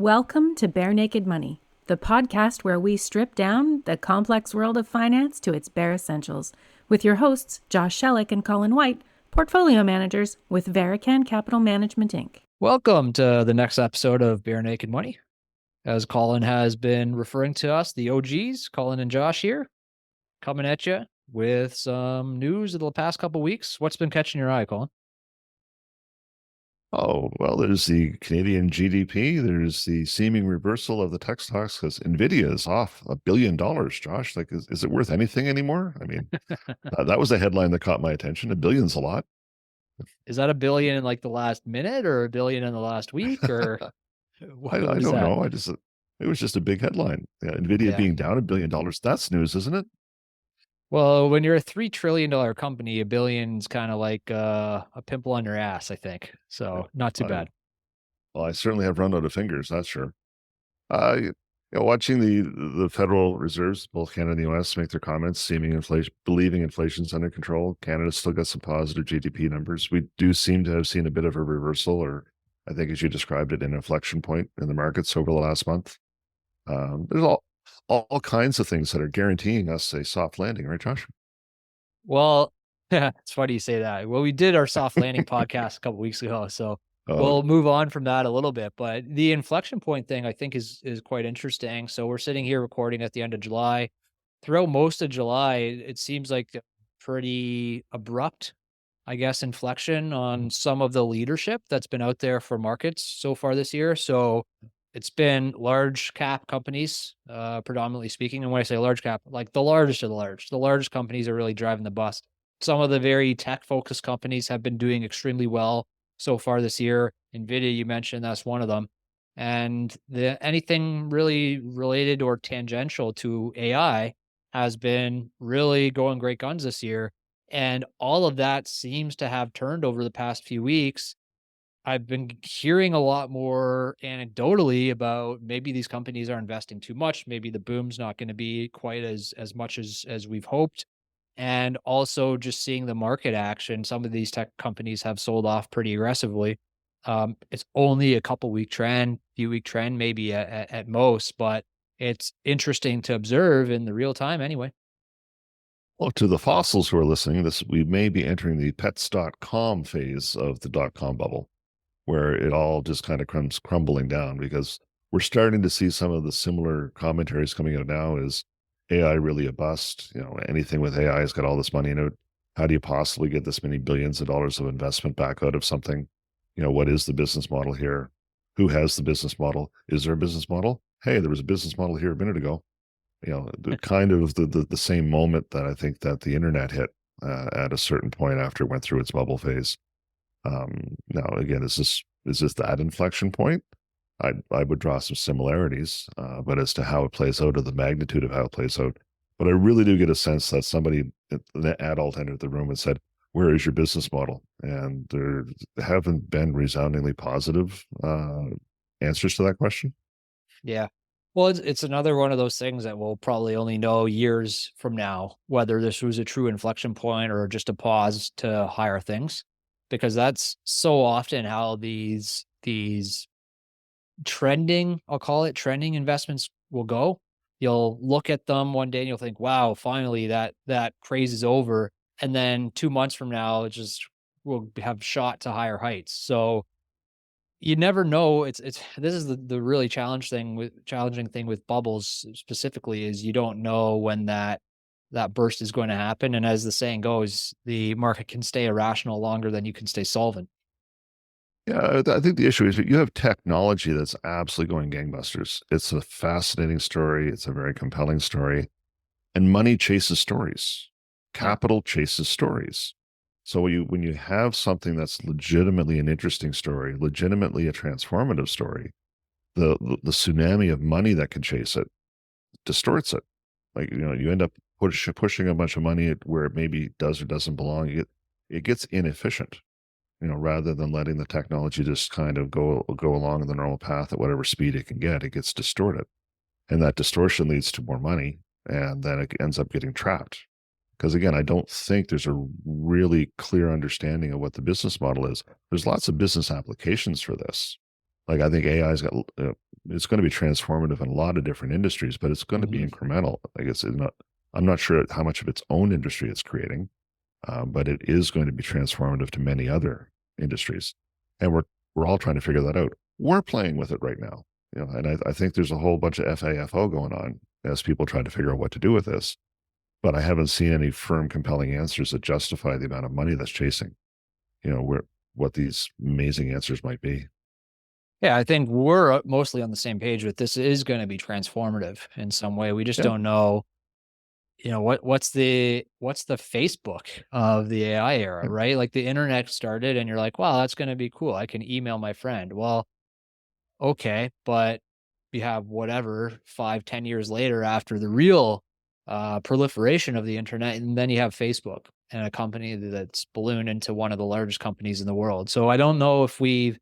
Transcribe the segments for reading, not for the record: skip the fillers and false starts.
Welcome to Barenaked Money, the podcast where we strip down the complex world of finance to its bare essentials, with your hosts, Josh Sheluk and Colin White, portfolio managers with Barenaked Capital Management, Inc. Welcome to the next episode of Barenaked Money. As Colin has been referring to us, the OGs, Colin and Josh here, coming at you with some news of the past couple of weeks. What's been catching your eye, Colin? Oh, well, there's the Canadian GDP. There's the seeming reversal of the tech stocks because NVIDIA is off $1 billion, Josh. Like, is it worth anything anymore? I mean, that was a headline that caught my attention. $1 billion's a lot. Is that $1 billion in like the last minute or $1 billion in the last week? Or I don't know. It was just a big headline. NVIDIA being down $1 billion. That's news, isn't it? Well, when you're a $3 trillion company, $1 billion's kind of like a pimple on your ass, I think. So not too bad. Well, I certainly have run out of fingers, that's sure. Watching the Federal Reserves, both Canada and the U.S., make their comments, believing inflation's under control. Canada's still got some positive GDP numbers. We do seem to have seen a bit of a reversal, or I think as you described it, an inflection point in the markets over the last month. There's all kinds of things that are guaranteeing us a soft landing, right, Josh? Well, it's funny you say that. Well, we did our soft landing podcast a couple weeks ago, so we'll move on from that a little bit. But the inflection point thing, I think, is quite interesting. So we're sitting here recording at the end of July. Throughout most of July, it seems like pretty abrupt, I guess, inflection on some of the leadership that's been out there for markets so far this year. So it's been large cap companies, predominantly speaking. And when I say large cap, like the largest of the largest companies are really driving the bus. Some of the very tech focused companies have been doing extremely well so far this year. NVIDIA, you mentioned, that's one of them. And anything really related or tangential to AI has been really going great guns this year. And all of that seems to have turned over the past few weeks. I've been hearing a lot more anecdotally about maybe these companies are investing too much. Maybe the boom's not going to be quite as much as we've hoped. And also just seeing the market action. Some of these tech companies have sold off pretty aggressively. It's only a few week trend maybe at most, but it's interesting to observe in the real time anyway. Well, to the fossils who are listening, we may be entering the pets.com phase of the dot-com bubble, where it all just kind of comes crumbling down, because we're starting to see some of the similar commentaries coming out now. Is AI really a bust? Anything with AI has got all this money in it. How do you possibly get this many billions of dollars of investment back out of something? What is the business model here? Who has the business model? Is there a business model? Hey, there was a business model here a minute ago. Kind of the same moment that I think that the internet hit at a certain point after it went through its bubble phase. Now, again, is this that inflection point? I would draw some similarities, but as to how it plays out, or the magnitude of how it plays out. But I really do get a sense that somebody, an adult, entered the room and said, "Where is your business model?" And there haven't been resoundingly positive answers to that question. Yeah. Well, it's another one of those things that we'll probably only know years from now, whether this was a true inflection point or just a pause to higher things, because that's so often how these trending, I'll call it trending investments will go. You'll look at them one day and you'll think, wow, finally that craze is over. And then 2 months from now, will have shot to higher heights. So you never know. This is the really challenging thing with bubbles specifically, is you don't know when that burst is going to happen. And as the saying goes, the market can stay irrational longer than you can stay solvent. Yeah, I think the issue is that you have technology that's absolutely going gangbusters. It's a fascinating story. It's a very compelling story. And money chases stories. Capital chases stories. So when you have something that's legitimately an interesting story, legitimately a transformative story, the tsunami of money that can chase it distorts it. Like, you end up pushing a bunch of money where it maybe does or doesn't belong. It gets inefficient, rather than letting the technology just kind of go along the normal path at whatever speed it can get. It gets distorted. And that distortion leads to more money, and then it ends up getting trapped. Because again, I don't think there's a really clear understanding of what the business model is. There's lots of business applications for this. Like, I think AI's got it's going to be transformative in a lot of different industries, but it's going to be incremental. I guess I'm not sure how much of its own industry it's creating, but it is going to be transformative to many other industries, and we're all trying to figure that out. We're playing with it right now, and I think there's a whole bunch of FAFO going on as people try to figure out what to do with this. But I haven't seen any firm, compelling answers that justify the amount of money that's chasing, what these amazing answers might be. Yeah, I think we're mostly on the same page with this is going to be transformative in some way. We just Yeah. don't know, what's the Facebook of the AI era, Yeah. right? Like the internet started and you're like, wow, that's going to be cool. I can email my friend. Well, okay, but you have whatever 5-10 years later after the real proliferation of the internet, and then you have Facebook and a company that's ballooned into one of the largest companies in the world. So I don't know if we've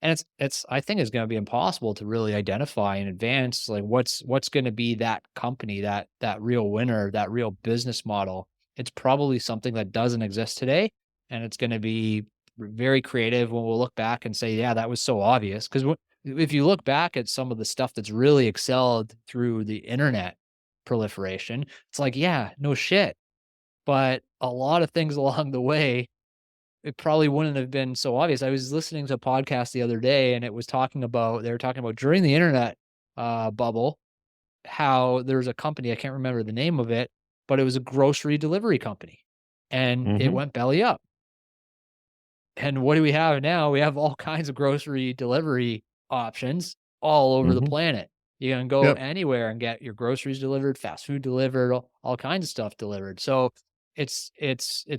and it's I think it's going to be impossible to really identify in advance like what's going to be that company, that real winner, that real business model. It's probably something that doesn't exist today, and it's going to be very creative when we'll look back and say, yeah, that was so obvious. Because if you look back at some of the stuff that's really excelled through the internet proliferation, it's like, yeah, no shit. But a lot of things along the way, it probably wouldn't have been so obvious. I was listening to a podcast the other day and they were talking about during the internet bubble, how there was a company, I can't remember the name of it, but it was a grocery delivery company and it Mm-hmm. went belly up. And what do we have now? We have all kinds of grocery delivery options all over the Mm-hmm. planet. You can go Yep. anywhere and get your groceries delivered, fast food delivered, all kinds of stuff delivered. So it's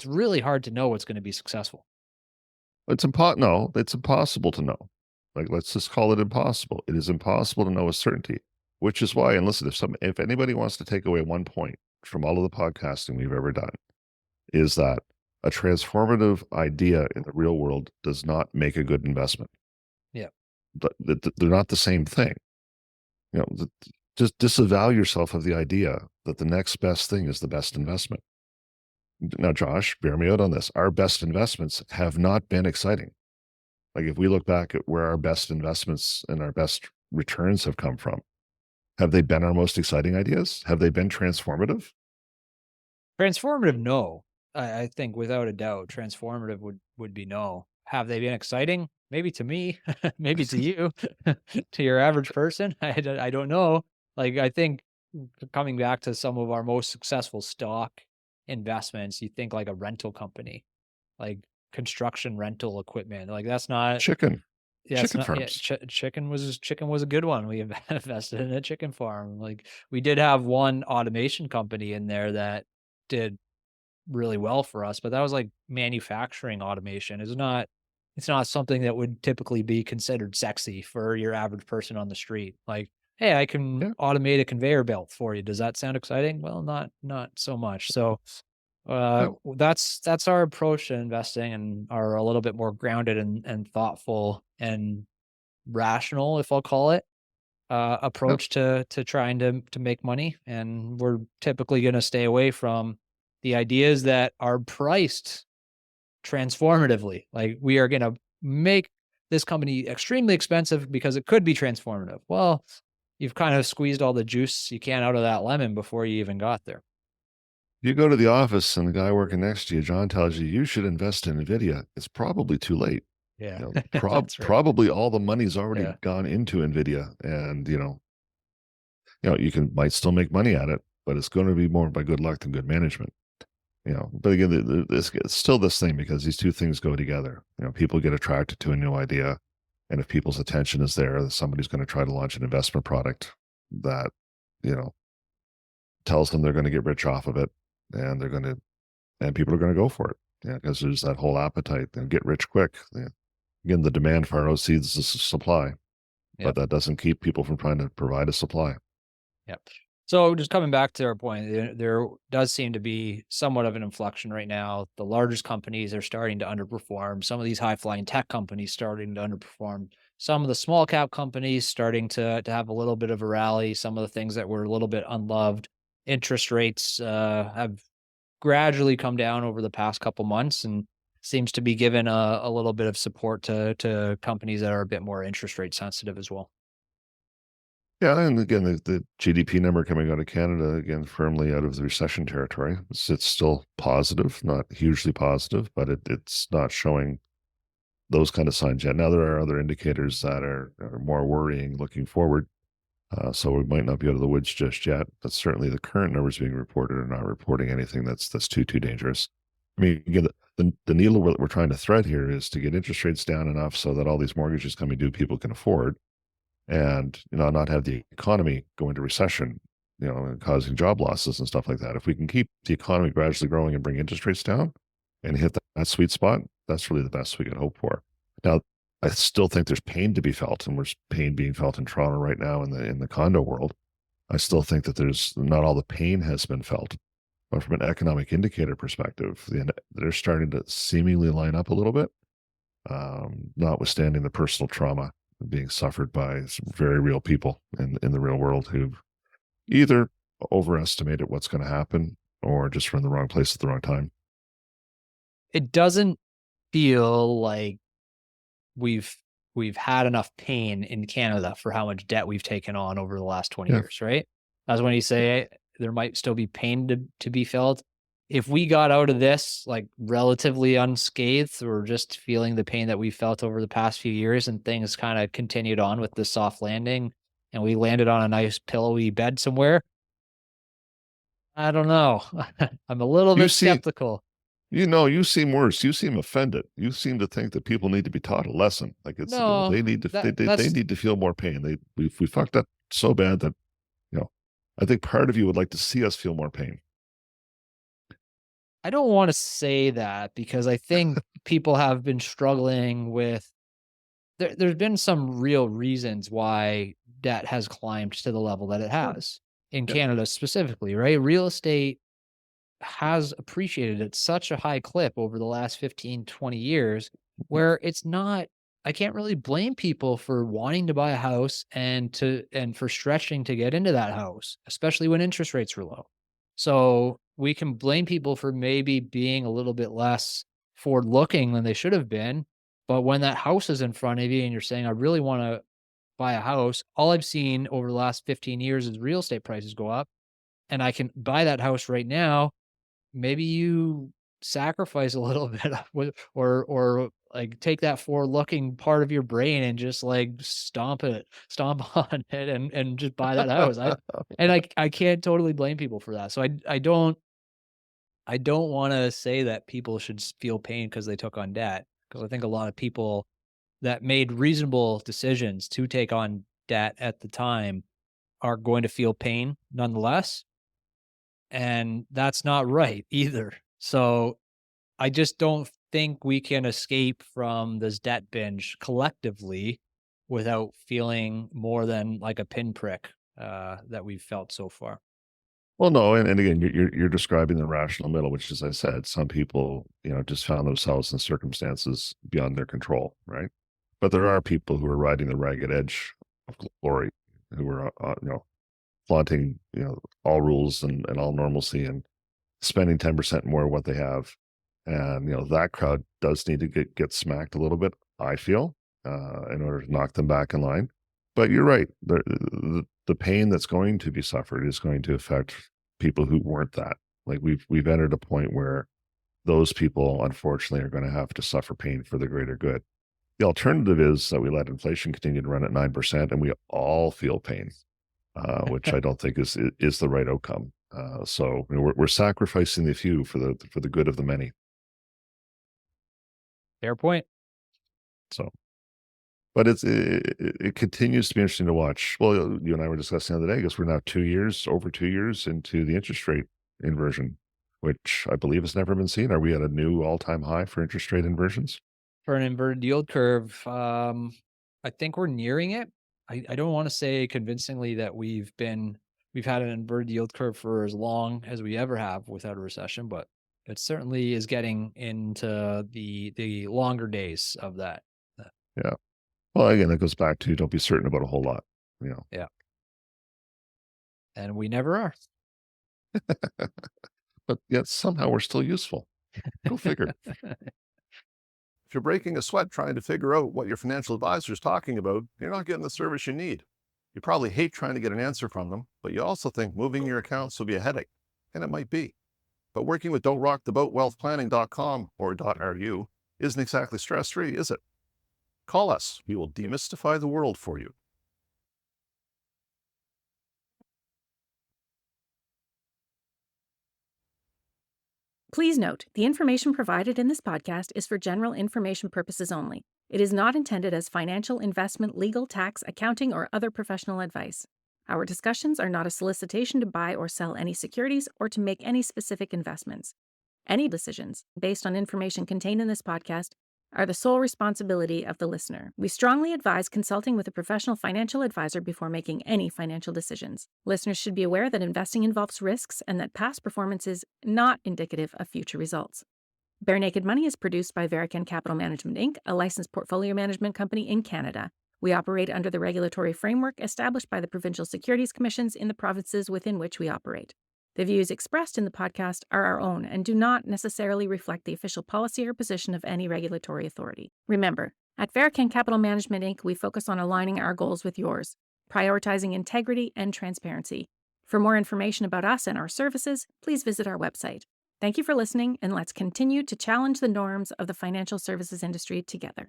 really hard to know what's going to be successful. No, it's impossible to know. Like, let's just call it impossible. It is impossible to know with certainty, which is why, and listen, if anybody wants to take away one point from all of the podcasting we've ever done, is that a transformative idea in the real world does not make a good investment. Yeah. They're not the same thing. Just disavow yourself of the idea that the next best thing is the best investment. Now, Josh, bear me out on this. Our best investments have not been exciting. Like, if we look back at where our best investments and our best returns have come from, have they been our most exciting ideas? Have they been transformative? Transformative, no. I think without a doubt, transformative would be no. Have they been exciting? Maybe to me, maybe to you, to your average person. I don't know. Like, I think coming back to some of our most successful stock investments, you think like a rental company, like construction rental equipment. Like that's not, Chicken, yeah, it's chicken not, yeah, farms. chicken was a good one. We invested in a chicken farm. Like we did have one automation company in there that did really well for us, but that was like manufacturing automation. It's not something that would typically be considered sexy for your average person on the street. Like, hey, I can Yeah. automate a conveyor belt for you. Does that sound exciting? Well, not so much. So Yeah. that's our approach to investing and are a little bit more grounded and thoughtful and rational, if I'll call it, Yeah. approach to trying to make money. And we're typically going to stay away from the ideas that are priced transformatively. Like we are going to make this company extremely expensive because it could be transformative. Well, you've kind of squeezed all the juice you can out of that lemon before you even got there. You go to the office and the guy working next to you, John, tells you you should invest in NVIDIA. It's probably too late. Yeah, Prob that's right. probably all the money's already Yeah. gone into NVIDIA, and you might still make money at it, but it's going to be more by good luck than good management. But again, it's still this thing because these two things go together. People get attracted to a new idea, and if people's attention is there, somebody's going to try to launch an investment product that you know tells them they're going to get rich off of it, and and people are going to go for it. Yeah, because there's that whole appetite and get rich quick. Yeah. Again, the demand far exceeds the supply, but Yep. that doesn't keep people from trying to provide a supply. Yep. So just coming back to our point, there does seem to be somewhat of an inflection right now. The largest companies are starting to underperform. Some of these high flying tech companies starting to underperform. Some of the small cap companies starting to have a little bit of a rally. Some of the things that were a little bit unloved. Interest rates have gradually come down over the past couple months and seems to be given a little bit of support to companies that are a bit more interest rate sensitive as well. Yeah, and again, the GDP number coming out of Canada, again, firmly out of the recession territory. It's still positive, not hugely positive, but it's not showing those kind of signs yet. Now, there are other indicators that are more worrying looking forward. So we might not be out of the woods just yet, but certainly the current numbers being reported are not reporting anything that's too dangerous. I mean, again, the needle we're trying to thread here is to get interest rates down enough so that all these mortgages coming due people can afford, and not have the economy go into recession, and causing job losses and stuff like that. If we can keep the economy gradually growing and bring interest rates down and hit that sweet spot, that's really the best we can hope for. Now, I still think there's pain to be felt, and there's pain being felt in Toronto right now in the condo world. I still think that there's not all the pain has been felt, but from an economic indicator perspective, they're starting to seemingly line up a little bit, notwithstanding the personal trauma being suffered by some very real people in the real world who've either overestimated what's going to happen or just were in the wrong place at the wrong time. It doesn't feel like we've had enough pain in Canada for how much debt we've taken on over the last 20 years, right? That's when you say there might still be pain to be felt. If we got out of this like relatively unscathed, or just feeling the pain that we felt over the past few years, and things kind of continued on with the soft landing, and we landed on a nice pillowy bed somewhere, I don't know. I'm a little bit skeptical. You seem worse. You seem offended. You seem to think that people need to be taught a lesson. Like they need to feel more pain. We fucked up so bad that, I think part of you would like to see us feel more pain. I don't want to say that, because I think people have been struggling with, there's been some real reasons why debt has climbed to the level that it has in Canada specifically, right? Real estate has appreciated at such a high clip over the last 15, 20 years, where I can't really blame people for wanting to buy a house and for stretching to get into that house, especially when interest rates were low. So we can blame people for maybe being a little bit less forward looking than they should have been. But when that house is in front of you and you're saying, I really want to buy a house, all I've seen over the last 15 years is real estate prices go up, and I can buy that house right now. Maybe you sacrifice a little bit or like take that forward looking part of your brain and just like stomp on it and just buy that house. I can't totally blame people for that. So I don't want to say that people should feel pain because they took on debt, because I think a lot of people that made reasonable decisions to take on debt at the time are going to feel pain nonetheless. And that's not right either. So I just don't think we can escape from this debt binge collectively without feeling more than like a pinprick that we've felt so far. Well, no, and again, you're describing the rational middle, which, as I said, some people, just found themselves in circumstances beyond their control, right? But there are people who are riding the ragged edge of glory, who are, flaunting, all rules and all normalcy, and spending 10% more of what they have. And, that crowd does need to get smacked a little bit, I feel, in order to knock them back in line. But you're right. The pain that's going to be suffered is going to affect people who weren't that. Like we've entered a point where those people, unfortunately, are going to have to suffer pain for the greater good. The alternative is that we let inflation continue to run at 9% and we all feel pain, which I don't think is the right outcome. So we're sacrificing the few for the good of the many. Fair point. So, but it continues to be interesting to watch. Well, you and I were discussing the other day, I guess we're now over 2 years into the interest rate inversion, which I believe has never been seen. Are we at a new all-time high for interest rate inversions? For an inverted yield curve, I think we're nearing it. I don't want to say convincingly that we've had an inverted yield curve for as long as we ever have without a recession, but it certainly is getting into the longer days of that. Yeah. Well, again, it goes back to don't be certain about a whole lot, Yeah. And we never are. But yet somehow we're still useful. Go figure. If you're breaking a sweat trying to figure out what your financial advisor is talking about, you're not getting the service you need. You probably hate trying to get an answer from them, but you also think moving your accounts will be a headache, and it might be. But working with don'trocktheboatwealthplanning.com or .ru isn't exactly stress-free, is it? Call us. We will demystify the world for you. Please note, the information provided in this podcast is for general information purposes only. It is not intended as financial, investment, legal, tax, accounting, or other professional advice. Our discussions are not a solicitation to buy or sell any securities or to make any specific investments. Any decisions, based on information contained in this podcast, are the sole responsibility of the listener. We strongly advise consulting with a professional financial advisor before making any financial decisions. Listeners should be aware that investing involves risks and that past performance is not indicative of future results. Barenaked Money is produced by Barenaked Capital Management, Inc., a licensed portfolio management company in Canada. We operate under the regulatory framework established by the provincial securities commissions in the provinces within which we operate. The views expressed in the podcast are our own and do not necessarily reflect the official policy or position of any regulatory authority. Remember, at Barenaked Capital Management, Inc., we focus on aligning our goals with yours, prioritizing integrity and transparency. For more information about us and our services, please visit our website. Thank you for listening, and let's continue to challenge the norms of the financial services industry together.